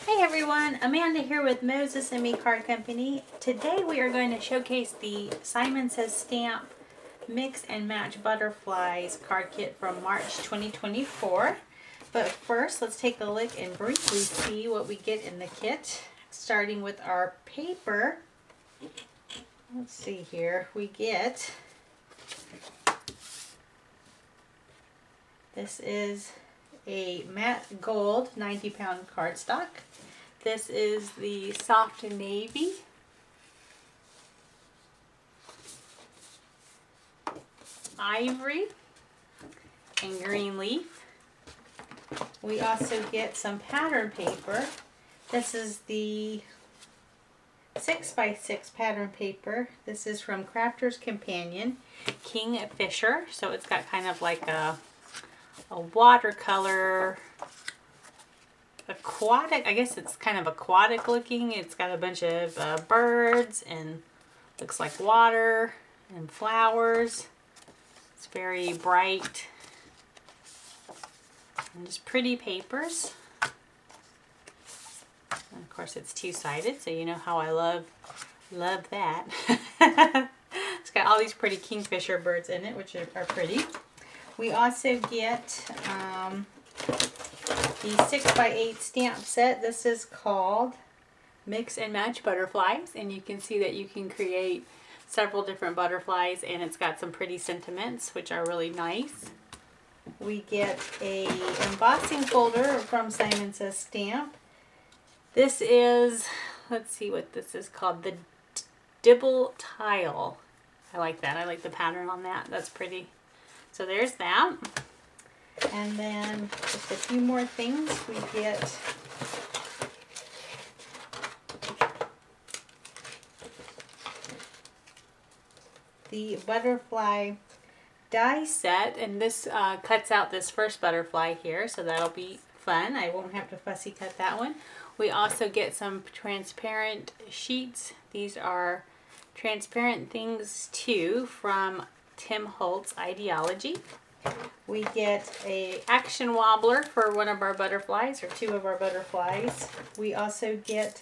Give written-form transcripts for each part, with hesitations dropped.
Hey everyone, Amanda here with Moses and Me Card Company. Today we are going to showcase the Simon Says Stamp Mix and Match Butterflies card kit from March 2024. But first, let's take a look and briefly see what we get in the kit. Starting with our paper. Let's see here. We get, this is a matte gold 90-pound cardstock. This is the soft navy. Ivory and green leaf. We also get some pattern paper. This is the 6x6 pattern paper. This is from Crafter's Companion, Kingfisher. So it's got kind of like a watercolor aquatic, I guess it's kind of aquatic looking. It's got a bunch of birds and looks like water and flowers. It's very bright and just pretty papers. And of course it's two-sided, so you know how I love that. It's got all these pretty kingfisher birds in it, which are pretty. We also get the 6x8 stamp set. This is called Mix and Match Butterflies, and you can see that you can create several different butterflies, and it's got some pretty sentiments which are really nice. We get a embossing folder from Simon Says Stamp. This is, let's see what this is called, the Dibble Tile. I like that. I like the pattern on that. That's pretty. So there's that. And then just a few more things. We get the butterfly die set, and this cuts out this first butterfly here, so that'll be fun. I won't have to fussy cut that one. We also get some transparent sheets. These are Transparent Things 2 from Tim Holt's Ideology. We get a action wobbler for one of our butterflies, or two of our butterflies. We also get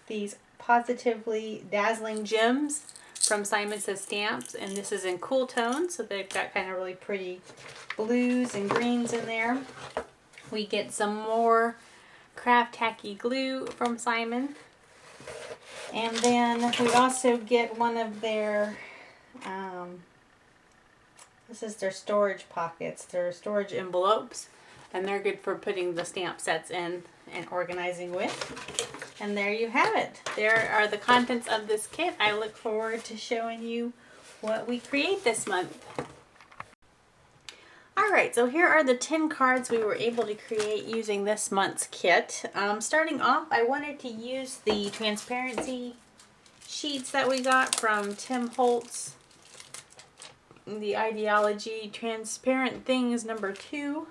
these Positively Dazzling Gems from Simon Says Stamps, and this is in cool tones, so they've got kind of really pretty blues and greens in there. We get some more craft tacky glue from Simon, and then we also get one of their this is their storage pockets, their storage envelopes, and they're good for putting the stamp sets in and organizing with. And there you have it. There are the contents of this kit. I look forward to showing you what we create this month. Alright, so here are the 10 cards we were able to create using this month's kit. Starting off, I wanted to use the transparency sheets that we got from Tim Holtz, the Ideology Transparent Things number 2.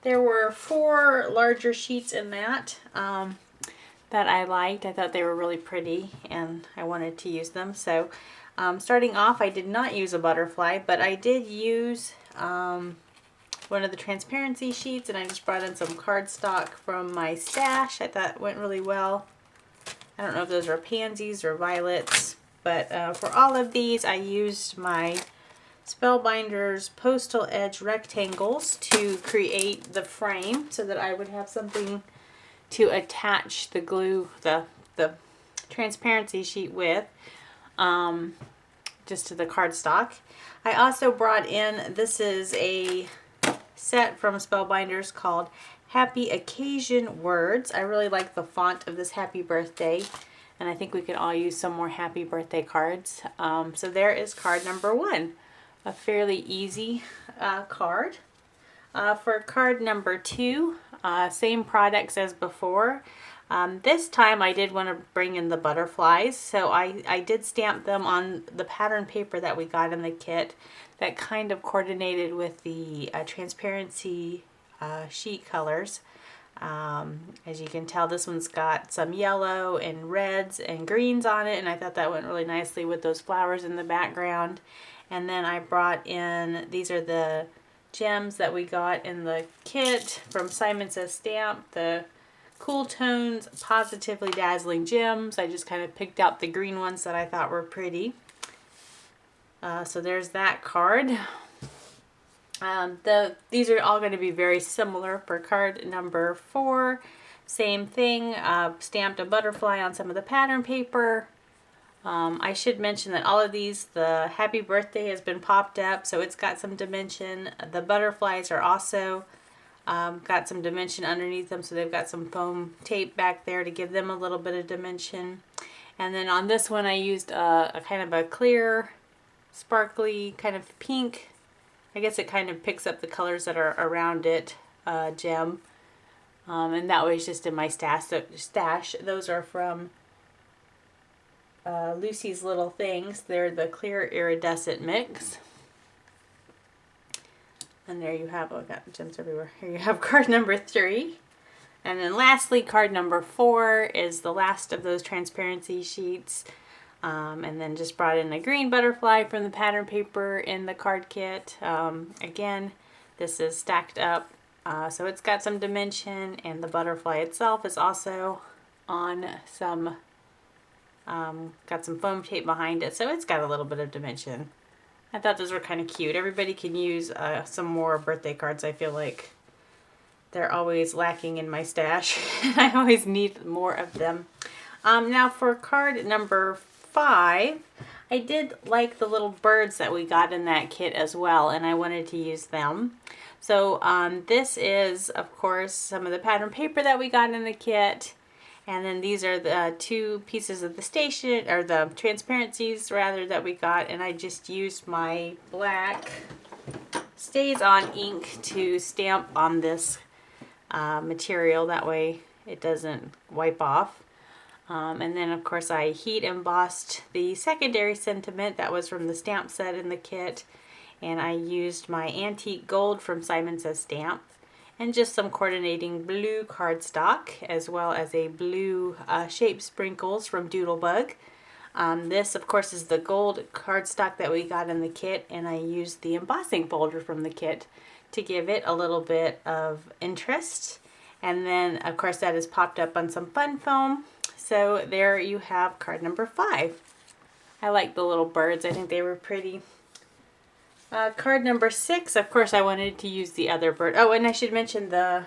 There were 4 larger sheets in that that I liked. I thought they were really pretty and I wanted to use them. So starting off, I did not use a butterfly, but I did use one of the transparency sheets, and I just brought in some cardstock from my stash. I thought it went really well. I don't know if those are pansies or violets, but for all of these I used my Spellbinder's Postal Edge rectangles to create the frame so that I would have something to attach the glue, the transparency sheet with, just to the cardstock. I also brought in, this is a set from Spellbinders called Happy Occasion Words. I really like the font of this happy birthday, and I think we could all use some more happy birthday cards. So there is card number 1. A fairly easy card. For card number 2, same products as before. This time I did want to bring in the butterflies, so I did stamp them on the pattern paper that we got in the kit that kind of coordinated with the transparency sheet colors. As you can tell, this one's got some yellow and reds and greens on it, and I thought that went really nicely with those flowers in the background. And then I brought in, these are the gems that we got in the kit from Simon Says Stamp, the Cool Tones Positively Dazzling Gems. I just kind of picked out the green ones that I thought were pretty. So there's that card. These are all going to be very similar. For card number 4, same thing. Stamped a butterfly on some of the pattern paper. I should mention that all of these, the happy birthday has been popped up, so it's got some dimension. The butterflies are also got some dimension underneath them, so they've got some foam tape back there to give them a little bit of dimension. And then on this one I used a kind of a clear, sparkly kind of pink. I guess it kind of picks up the colors that are around it, gem. And that was just in my stash. Those are from Lucy's Little Things. They're the clear iridescent mix. And there you have, oh, I got gems everywhere. Here you have card number 3. And then lastly, card number 4 is the last of those transparency sheets. And then just brought in a green butterfly from the pattern paper in the card kit. Again, this is stacked up, so it's got some dimension, and the butterfly itself is also on some, got some foam tape behind it, so it's got a little bit of dimension. I thought those were kind of cute. Everybody can use some more birthday cards. I feel like they're always lacking in my stash. I always need more of them. Now for card number 5, I did like the little birds that we got in that kit as well, and I wanted to use them. So this is, of course, some of the pattern paper that we got in the kit. And then these are the 2 pieces of the station, or the transparencies rather, that we got. And I just used my black Stays On ink to stamp on this material. That way it doesn't wipe off. And then of course I heat embossed the secondary sentiment that was from the stamp set in the kit. And I used my antique gold from Simon Says Stamp. And just some coordinating blue cardstock, as well as a blue shape sprinkles from Doodlebug. This, of course, is the gold cardstock that we got in the kit, and I used the embossing folder from the kit to give it a little bit of interest. And then, of course, that is popped up on some fun foam. So there you have card number 5. I like the little birds. I think they were pretty. Card number 6, of course, I wanted to use the other bird. Oh, and I should mention the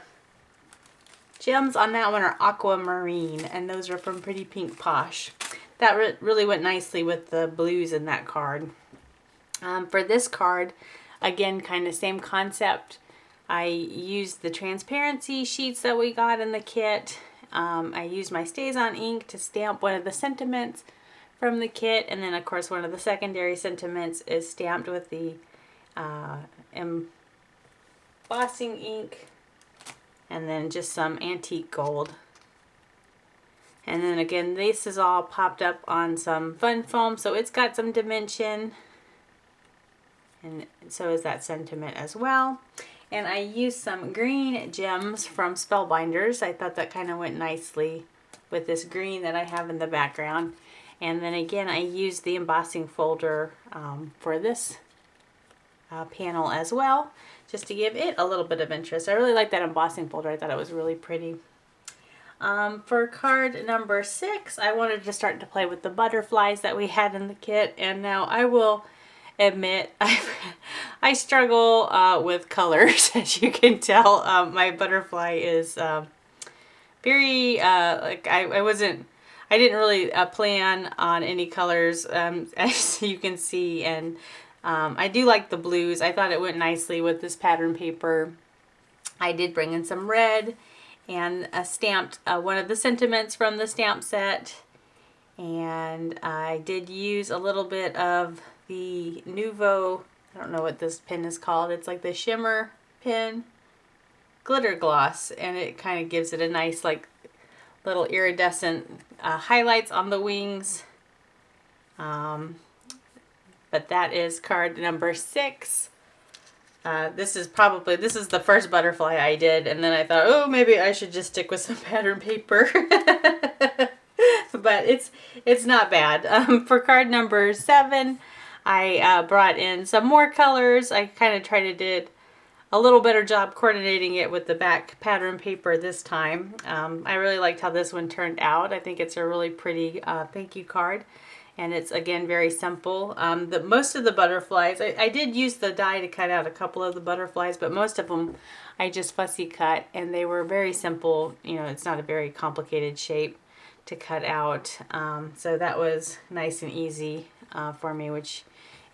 gems on that one are aquamarine, and those are from Pretty Pink Posh. That really went nicely with the blues in that card. For this card, again, kind of same concept. I used the transparency sheets that we got in the kit. I used my Stays On ink to stamp one of the sentiments from the kit, and then of course one of the secondary sentiments is stamped with the embossing ink, and then just some antique gold. And then again, this is all popped up on some fun foam, so it's got some dimension, and so is that sentiment as well. And I used some green gems from Spellbinders. I thought that kind of went nicely with this green that I have in the background. And then again, I used the embossing folder for this panel as well, just to give it a little bit of interest. I really like that embossing folder. I thought it was really pretty. For card number 6, I wanted to start to play with the butterflies that we had in the kit. And now I will admit, I struggle with colors, as you can tell. My butterfly is very, like I didn't really plan on any colors, as you can see, and I do like the blues. I thought it went nicely with this pattern paper. I did bring in some red and stamped one of the sentiments from the stamp set, and I did use a little bit of the Nuvo, I don't know what this pen is called, it's like the shimmer pen, glitter gloss, and it kind of gives it a nice like little iridescent highlights on the wings. But that is card number 6. This is the first butterfly I did, and then I thought, oh, maybe I should just stick with some pattern paper. But it's not bad. For card number 7, I brought in some more colors. I kind of tried to did a little better job coordinating it with the back pattern paper this time. I really liked how this one turned out. I think it's a really pretty thank you card. And it's, again, very simple. Most of the butterflies, I did use the die to cut out a couple of the butterflies, but most of them I just fussy cut, and they were very simple. You know, it's not a very complicated shape to cut out. So that was nice and easy for me, which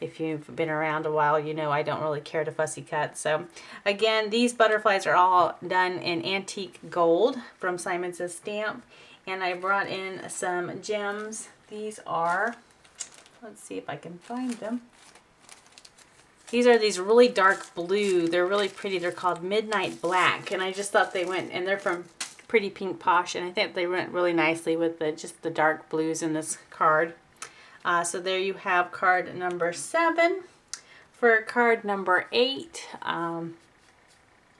if you've been around a while, you know I don't really care to fussy cut. So again, these butterflies are all done in antique gold from Simon Says Stamp. And I brought in some gems. These are, let's see if I can find them. These are these really dark blue. They're really pretty. They're called Midnight Black. And I just thought they went, and they're from Pretty Pink Posh. And I think they went really nicely with just the dark blues in this card. So there you have card number 7. For card number 8,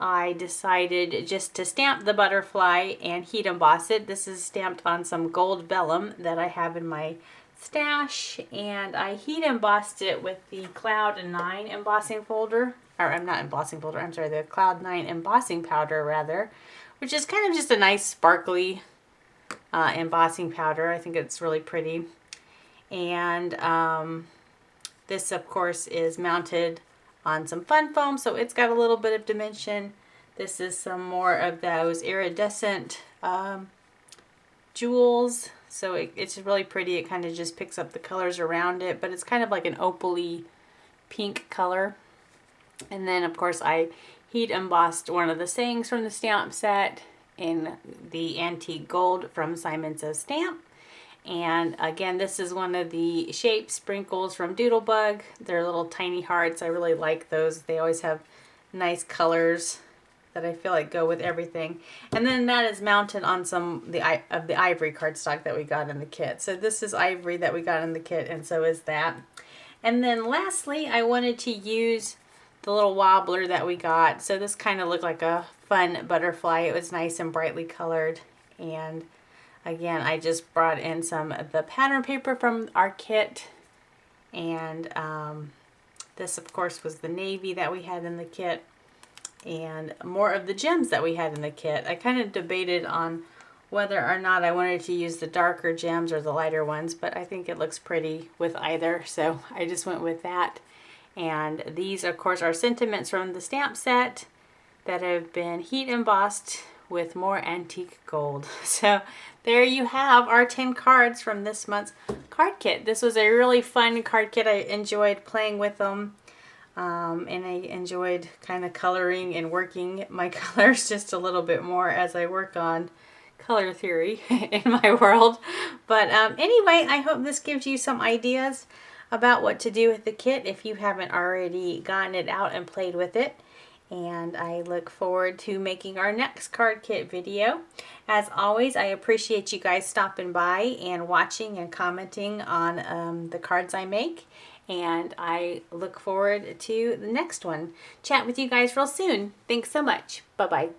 I decided just to stamp the butterfly and heat emboss it. This is stamped on some gold vellum that I have in my stash, and I heat embossed it with the Cloud 9 embossing folder, or I'm not embossing folder, I'm sorry, the Cloud 9 embossing powder rather, which is kind of just a nice sparkly embossing powder. I think it's really pretty. And this, of course, is mounted on some fun foam, so it's got a little bit of dimension. This is some more of those iridescent jewels, so it's really pretty. It kind of just picks up the colors around it, but it's kind of like an opal-y pink color. And then, of course, I heat embossed one of the sayings from the stamp set in the antique gold from Simon Says Stamp. And again, this is one of the shape sprinkles from Doodlebug. They're little tiny hearts. I really like those. They always have nice colors that I feel like go with everything. And then that is mounted on some of the ivory cardstock that we got in the kit. So this is ivory that we got in the kit, and so is that. And then lastly, I wanted to use the little wobbler that we got. So this kind of looked like a fun butterfly. It was nice and brightly colored. And again, I just brought in some of the pattern paper from our kit. And this, of course, was the navy that we had in the kit. And more of the gems that we had in the kit. I kind of debated on whether or not I wanted to use the darker gems or the lighter ones, but I think it looks pretty with either, so I just went with that. And these, of course, are sentiments from the stamp set that have been heat embossed with more antique gold. So there you have our 10 cards from this month's card kit. This was a really fun card kit. I enjoyed playing with them. And I enjoyed kind of coloring and working my colors just a little bit more as I work on color theory in my world. But anyway, I hope this gives you some ideas about what to do with the kit if you haven't already gotten it out and played with it. And I look forward to making our next card kit video. As always, I appreciate you guys stopping by and watching and commenting on the cards I make. And I look forward to the next one. Chat with you guys real soon. Thanks so much. Bye-bye.